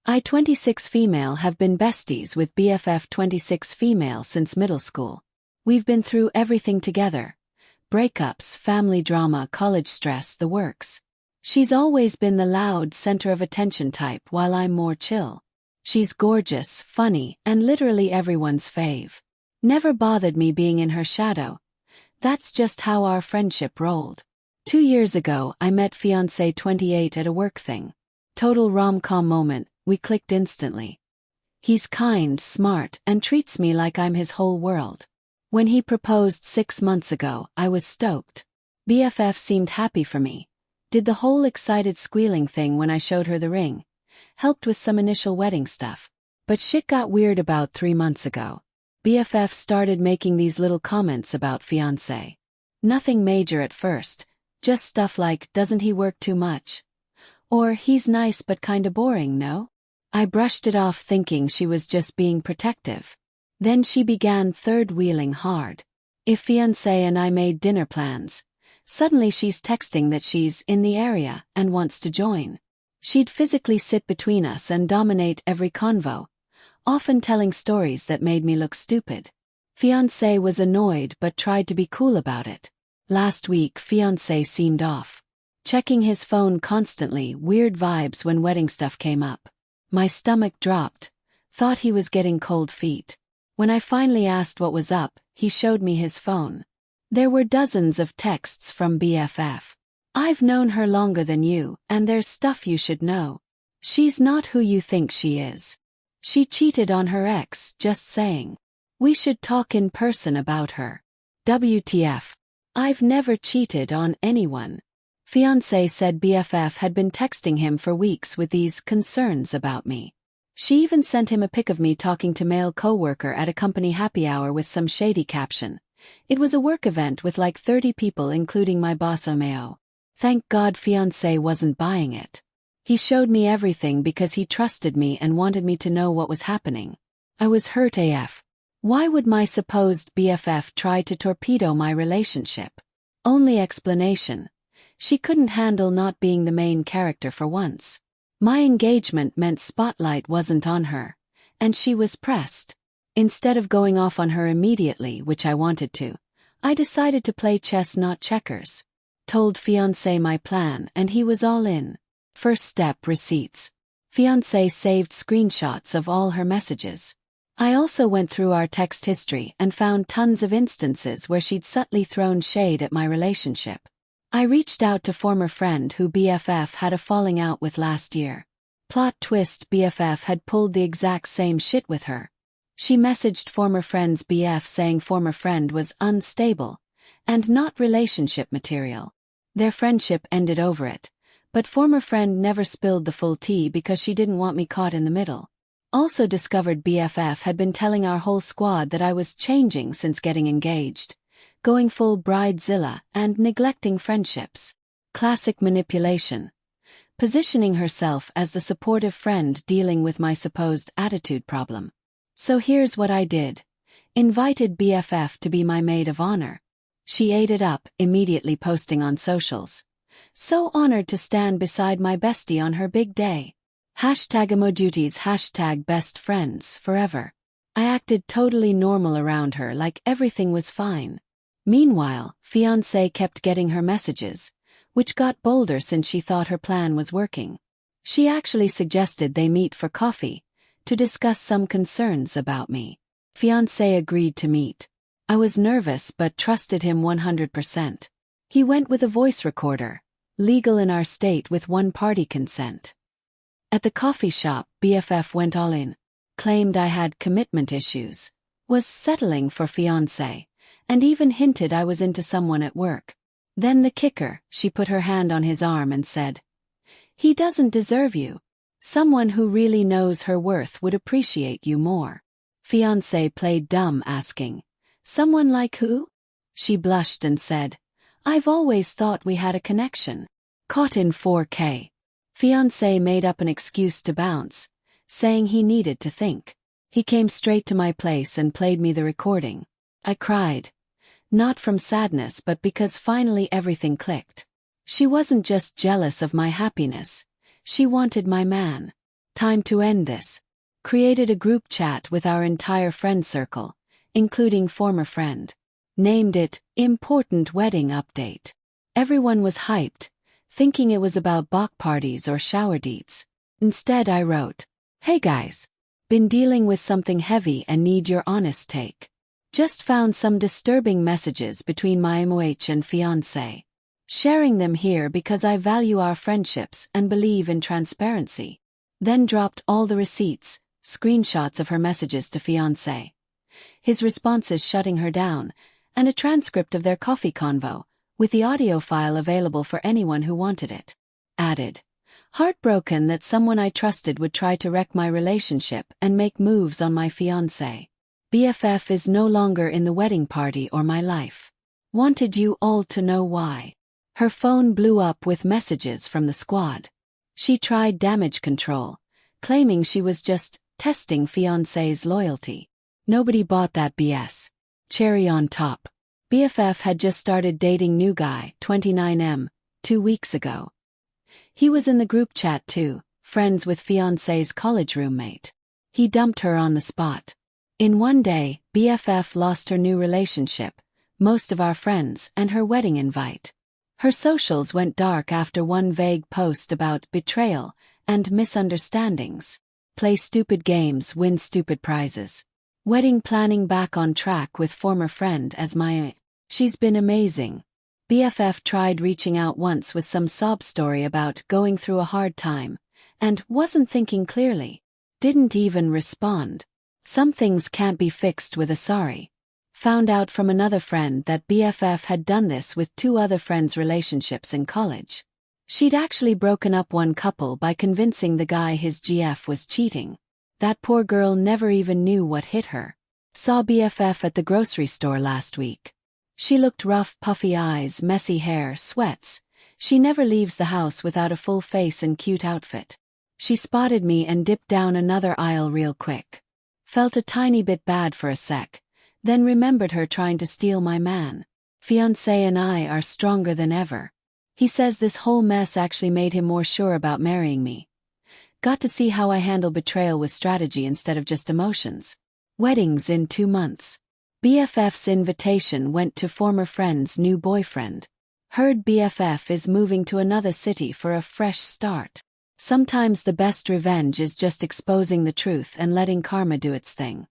I 26 female have been besties with BFF 26 female since middle school. We've been through everything together. Breakups, family drama, college stress, the works. She's always been the loud, center of attention type while I'm more chill. She's gorgeous, funny, and literally everyone's fave. Never bothered me being in her shadow. That's just how our friendship rolled. 2 years ago, I met Fiancé 28 at a work thing. Total rom-com moment, we clicked instantly. He's kind, smart, and treats me like I'm his whole world. When he proposed 6 months ago, I was stoked. BFF seemed happy for me. Did the whole excited squealing thing when I showed her the ring. Helped with some initial wedding stuff. But shit got weird about 3 months ago. BFF started making these little comments about Fiancé. Nothing major at first, just stuff like, doesn't he work too much? Or, he's nice but kinda boring, no? I brushed it off thinking she was just being protective. Then she began third-wheeling hard. If Fiancé and I made dinner plans, suddenly she's texting that she's in the area and wants to join. She'd physically sit between us and dominate every convo, often telling stories that made me look stupid. Fiancé was annoyed but tried to be cool about it. Last week, Fiancé seemed off. Checking his phone constantly, weird vibes when wedding stuff came up. My stomach dropped. Thought he was getting cold feet. When I finally asked what was up, he showed me his phone. There were dozens of texts from BFF. I've known her longer than you, and there's stuff you should know. She's not who you think she is. She cheated on her ex, just saying. We should talk in person about her. WTF. I've never cheated on anyone. Fiancé said BFF had been texting him for weeks with these concerns about me. She even sent him a pic of me talking to male coworker at a company happy hour with some shady caption. It was a work event with like 30 people including my boss Omeo. Thank God Fiancé wasn't buying it. He showed me everything because he trusted me and wanted me to know what was happening. I was hurt AF. Why would my supposed BFF try to torpedo my relationship? Only explanation. She couldn't handle not being the main character for once. My engagement meant spotlight wasn't on her, and she was pressed. Instead of going off on her immediately, which I wanted to, I decided to play chess not checkers. Told Fiancé my plan and he was all in. First step, receipts. Fiancé saved screenshots of all her messages. I also went through our text history and found tons of instances where she'd subtly thrown shade at my relationship. I reached out to former friend who BFF had a falling out with last year. Plot twist, BFF had pulled the exact same shit with her. She messaged former friend's BF saying former friend was unstable and not relationship material. Their friendship ended over it, but former friend never spilled the full tea because she didn't want me caught in the middle. Also discovered BFF had been telling our whole squad that I was changing since getting engaged, going full bridezilla and neglecting friendships. Classic manipulation. Positioning herself as the supportive friend dealing with my supposed attitude problem. So here's what I did. Invited BFF to be my maid of honor. She ate it up, immediately posting on socials. So honored to stand beside my bestie on her big day. #emoduties #best friends forever. I acted totally normal around her like everything was fine. Meanwhile, Fiancé kept getting her messages, which got bolder since she thought her plan was working. She actually suggested they meet for coffee, to discuss some concerns about me. Fiancé agreed to meet. I was nervous but trusted him 100%. He went with a voice recorder, legal in our state with one-party consent. At the coffee shop, BFF went all in, claimed I had commitment issues, was settling for Fiancé, and even hinted I was into someone at work. Then the kicker, she put her hand on his arm and said, "He doesn't deserve you. Someone who really knows her worth would appreciate you more." Fiancé played dumb asking, "Someone like who?" She blushed and said, "I've always thought we had a connection." Caught in 4K. Fiancé made up an excuse to bounce, saying he needed to think. He came straight to my place and played me the recording. I cried. Not from sadness but because finally everything clicked. She wasn't just jealous of my happiness. She wanted my man. Time to end this. Created a group chat with our entire friend circle, including former friend. Named it, Important Wedding Update. Everyone was hyped, thinking it was about bach parties or shower dates. Instead I wrote, "Hey guys. Been dealing with something heavy and need your honest take. Just found some disturbing messages between my MOH and fiancé. Sharing them here because I value our friendships and believe in transparency." Then dropped all the receipts, screenshots of her messages to fiancé, his responses shutting her down, and a transcript of their coffee convo, with the audio file available for anyone who wanted it. Added, "Heartbroken that someone I trusted would try to wreck my relationship and make moves on my fiancé. BFF is no longer in the wedding party or my life. Wanted you all to know why." Her phone blew up with messages from the squad. She tried damage control, claiming she was just testing fiancé's loyalty. Nobody bought that BS. Cherry on top. BFF had just started dating new guy, 29M, 2 weeks ago. He was in the group chat too, friends with fiancé's college roommate. He dumped her on the spot. In one day, BFF lost her new relationship, most of our friends, and her wedding invite. Her socials went dark after one vague post about betrayal and misunderstandings. Play stupid games, win stupid prizes. Wedding planning back on track with former friend as my. She's been amazing. BFF tried reaching out once with some sob story about going through a hard time, and wasn't thinking clearly. Didn't even respond. Some things can't be fixed with a sorry. Found out from another friend that BFF had done this with 2 other friends' relationships in college. She'd actually broken up one couple by convincing the guy his GF was cheating. That poor girl never even knew what hit her. Saw BFF at the grocery store last week. She looked rough, puffy eyes, messy hair, sweats. She never leaves the house without a full face and cute outfit. She spotted me and dipped down another aisle real quick. Felt a tiny bit bad for a sec, then remembered her trying to steal my man. Fiancé and I are stronger than ever. He says this whole mess actually made him more sure about marrying me. Got to see how I handle betrayal with strategy instead of just emotions. Weddings in 2 months. BFF's invitation went to former friend's new boyfriend. Heard BFF is moving to another city for a fresh start. Sometimes the best revenge is just exposing the truth and letting karma do its thing.